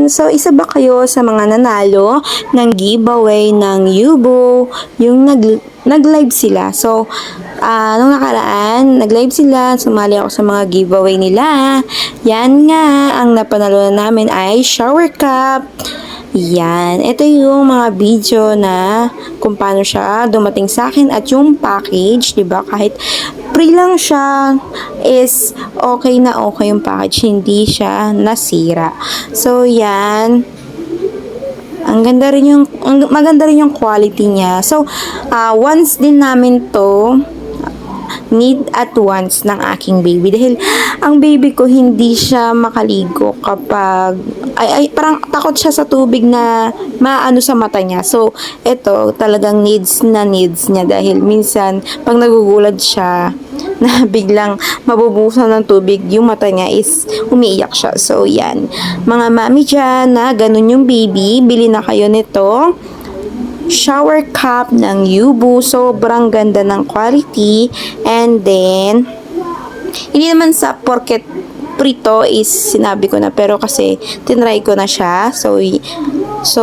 So, isa ba kayo sa mga nanalo ng giveaway ng Yubo? Yung nag-live sila. So, nung nakaraan, nag-live sila. Sumali ako sa mga giveaway nila. Yan nga, ang napanalo na namin ay shower cup. Yan. Ito yung mga video na kung paano siya dumating sa akin at yung package, 'di ba? Kahit free lang siya is okay na okay yung package, hindi siya nasira. So, yan. Maganda rin yung quality niya. So, once din namin to need at once ng aking baby dahil ang baby ko hindi siya makaligo kapag parang takot siya sa tubig na maano sa mata niya. So ito talagang needs niya dahil minsan pag nagugulad siya na biglang mabubusan ng tubig yung mata niya is umiiyak siya. So yan, mga mami dyan na ganun yung baby, bili na kayo nito shower cup ng Yubo. Sobrang ganda ng quality. And then, hindi naman sa porket prito is sinabi ko na, pero kasi tinry ko na siya. So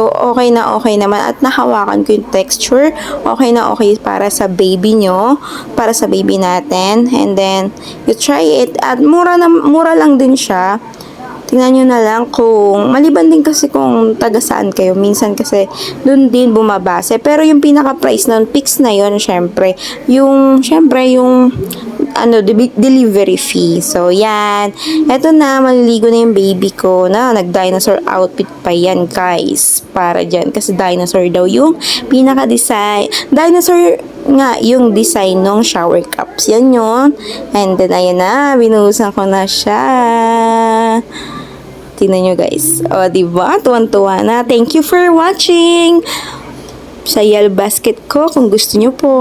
okay na okay naman at nahawakan ko yung texture. Okay na okay para sa baby nyo, para sa baby natin. And then, you try it. At mura lang din siya. Tingnan nyo na lang kung, maliban din kasi kung taga saan kayo. Minsan kasi dun din bumabase. Pero yung pinaka-price nun, fix na yun, syempre. Yung delivery fee. So, yan. Eto na, maliligo na yung baby ko na nag-dinosaur outfit pa yan, guys. Para dyan. Kasi dinosaur daw yung pinaka-design. Dinosaur nga yung design ng shower cups. Yan yun. And then, ayan na. Binuhusan ko na siya. Tingnan nyo guys. O, diba? Tuwan-tuwa na. Thank you for watching. Sa yellow basket ko kung gusto nyo po.